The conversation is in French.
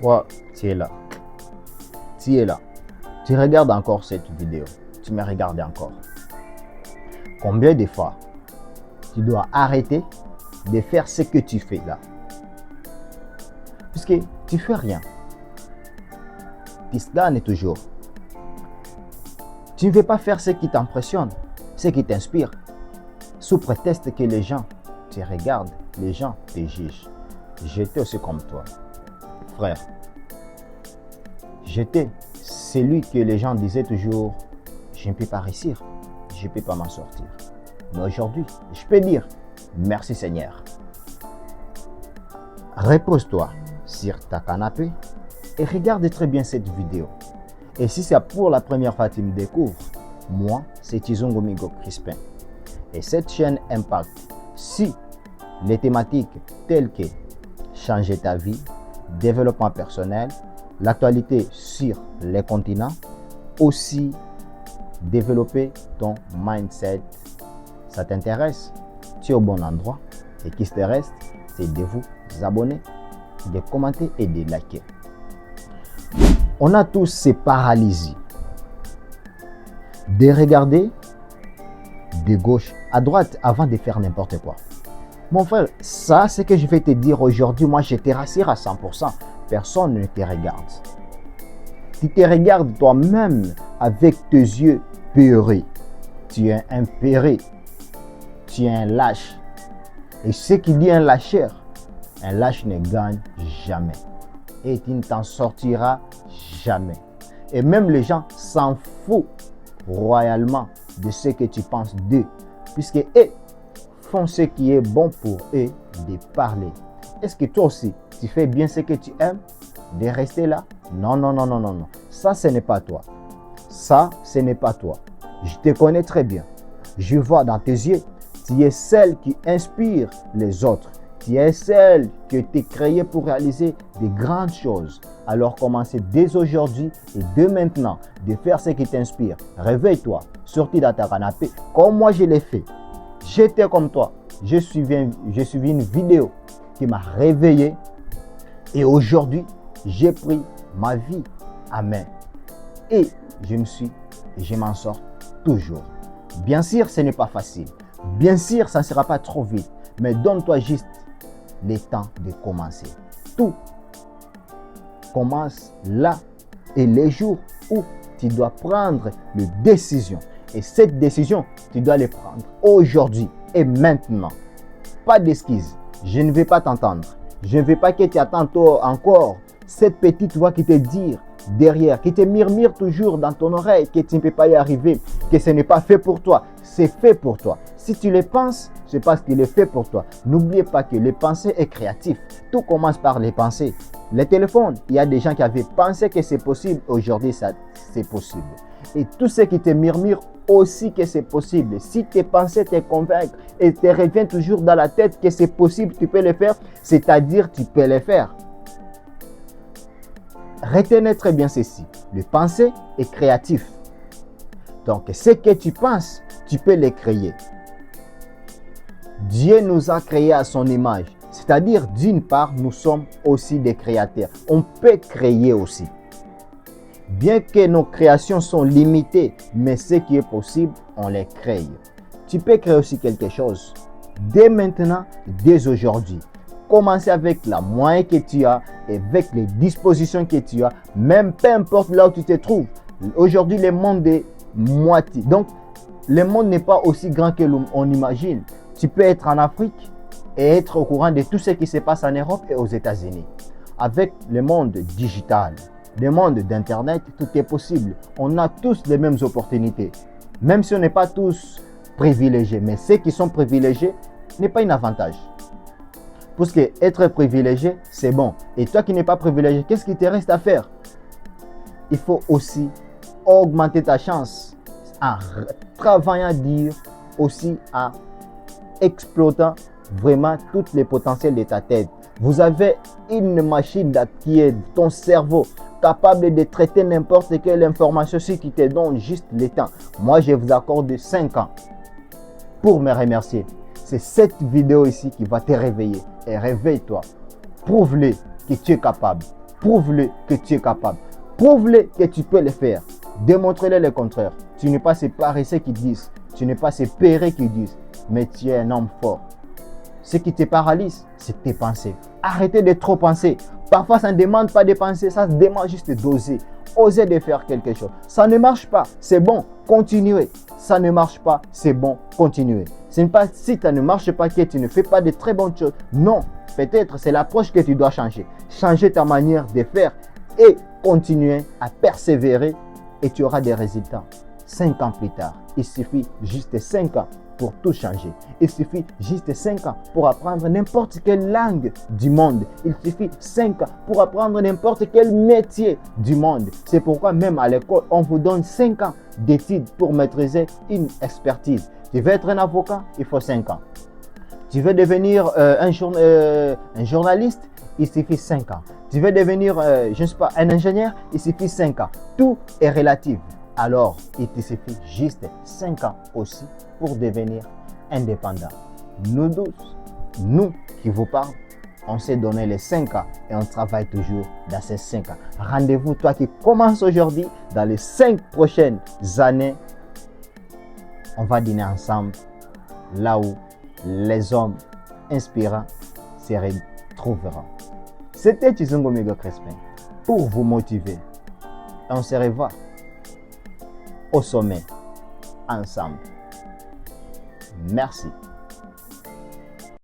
Ouais, tu es là. Tu es là. Tu regardes encore cette vidéo. Tu me regardes encore. Combien de fois tu dois arrêter de faire ce que tu fais là? Puisque tu fais rien. Tu stagnes toujours. Tu ne veux pas faire ce qui t'impressionne, ce qui t'inspire, sous prétexte que les gens te regardent, les gens te jugent. J'étais aussi comme toi, frère. J'étais celui que les gens disaient toujours, je ne peux pas réussir, je ne peux pas m'en sortir. Mais aujourd'hui, je peux dire, merci Seigneur. Repose-toi sur ta canapé et regarde très bien cette vidéo. Et si c'est pour la première fois que tu me découvres, moi, c'est Tizongo Migo Crispin. Et cette chaîne impacte si les thématiques telles que changer ta vie, développement personnel, l'actualité sur les continents, aussi développer ton mindset. Ça t'intéresse? Tu es au bon endroit. Et qui te reste, c'est de vous abonner, de commenter et de liker. On a tous ces paralysies de regarder de gauche à droite avant de faire n'importe quoi. Mon frère, ça c'est ce que je vais te dire aujourd'hui. Moi, je te rassure à 100%. Personne ne te regarde. Tu te regardes toi-même avec tes yeux peurés. Tu es un peuré. Tu es un lâche. Et ce qui dit un lâcheur ne gagne jamais. Et tu ne t'en sortiras jamais. Et même les gens s'en foutent royalement de ce que tu penses d'eux, puisque eux font ce qui est bon pour eux de parler. Est-ce que toi aussi, tu fais bien ce que tu aimes, de rester là? Non, non, non, non, non, non. Ça, ce n'est pas toi. Ça, ce n'est pas toi. Je te connais très bien. Je vois dans tes yeux, tu es celle qui inspire les autres. Tu es celle que tu es créée pour réaliser de grandes choses. Alors commencez dès aujourd'hui et dès maintenant de faire ce qui t'inspire. Réveille-toi, sortis dans ta canapé comme moi je l'ai fait. J'étais comme toi. Je suivi une vidéo qui m'a réveillé et aujourd'hui j'ai pris ma vie à main. Et je m'en sors toujours. Bien sûr, ce n'est pas facile. Bien sûr, ça ne sera pas trop vite. Mais donne-toi juste le temps de commencer. Tout commence là et les jours où tu dois prendre une décision. Et cette décision, tu dois la prendre aujourd'hui et maintenant. Pas d'excuses. Je ne vais pas t'entendre. Je ne veux pas que tu attends encore cette petite voix qui te dit derrière, qui te murmure toujours dans ton oreille que tu ne peux pas y arriver, que ce n'est pas fait pour toi. C'est fait pour toi. Si tu le penses, c'est parce qu'il est fait pour toi. N'oubliez pas que les pensées est créatif. Tout commence par les pensées. Les téléphones, il y a des gens qui avaient pensé que c'est possible. Aujourd'hui, c'est possible. Et tout ce qui te murmure aussi que c'est possible. Si tes pensées te convainquent et te reviennent toujours dans la tête que c'est possible, tu peux le faire, c'est-à-dire tu peux le faire. Retenez très bien ceci. Le pensée est créatif. Donc, ce que tu penses, tu peux le créer. Dieu nous a créés à son image. C'est-à-dire, d'une part, nous sommes aussi des créateurs. On peut créer aussi. Bien que nos créations sont limitées, mais ce qui est possible, on les crée. Tu peux créer aussi quelque chose. Dès maintenant, dès aujourd'hui. Commencer avec la moyenne que tu as et avec les dispositions que tu as, même peu importe là où tu te trouves. Aujourd'hui, le monde est moitié. Donc, le monde n'est pas aussi grand que l'on imagine. Tu peux être en Afrique et être au courant de tout ce qui se passe en Europe et aux États-Unis. Avec le monde digital, le monde d'Internet, tout est possible. On a tous les mêmes opportunités. Même si on n'est pas tous privilégiés. Mais ceux qui sont privilégiés n'est pas un avantage. Parce que être privilégié, c'est bon. Et toi qui n'es pas privilégié, qu'est-ce qui te reste à faire? Il faut aussi augmenter ta chance en travaillant dur, aussi en exploitant vraiment tous les potentiels de ta tête. Vous avez une machine qui est ton cerveau, capable de traiter n'importe quelle information si tu te donnes juste le temps. Moi, je vous accorde 5 ans pour me remercier. C'est cette vidéo ici qui va te réveiller. Et réveille-toi. Prouve-le que tu es capable. Prouve-le que tu es capable. Prouve-le que tu peux le faire. Démontre-le le contraire. Tu n'es pas ces paresseux qui disent. Tu n'es pas ces pérés qui disent. Mais tu es un homme fort. Ce qui te paralyse, c'est tes pensées. Arrêtez de trop penser. Parfois, ça ne demande pas de penser, ça demande juste d'oser. Oser de faire quelque chose. Ça ne marche pas, c'est bon, continuez. Ça ne marche pas, c'est bon, continuez. Ce n'est pas si ça ne marche pas que tu ne fais pas de très bonnes choses. Non, peut-être c'est l'approche que tu dois changer. Changer ta manière de faire et continuer à persévérer et tu auras des résultats. 5 ans plus tard, il suffit juste 5 ans pour tout changer. Il suffit juste 5 ans pour apprendre n'importe quelle langue du monde. Il suffit 5 ans pour apprendre n'importe quel métier du monde. C'est pourquoi même à l'école, on vous donne 5 ans d'études pour maîtriser une expertise. Tu veux être un avocat, il faut 5 ans. Tu veux devenir un journaliste, il suffit 5 ans. Tu veux devenir, je ne sais pas, un ingénieur, il suffit 5 ans. Tout est relatif. Alors, il te suffit juste 5 ans aussi pour devenir indépendant. Nous tous, nous qui vous parlons, on s'est donné les 5 ans et on travaille toujours dans ces 5 ans. Rendez-vous, toi qui commences aujourd'hui, dans les 5 prochaines années, on va dîner ensemble là où les hommes inspirants se retrouveront. C'était Tizongo Mego Crespin pour vous motiver. On se revoit au sommet ensemble. Merci.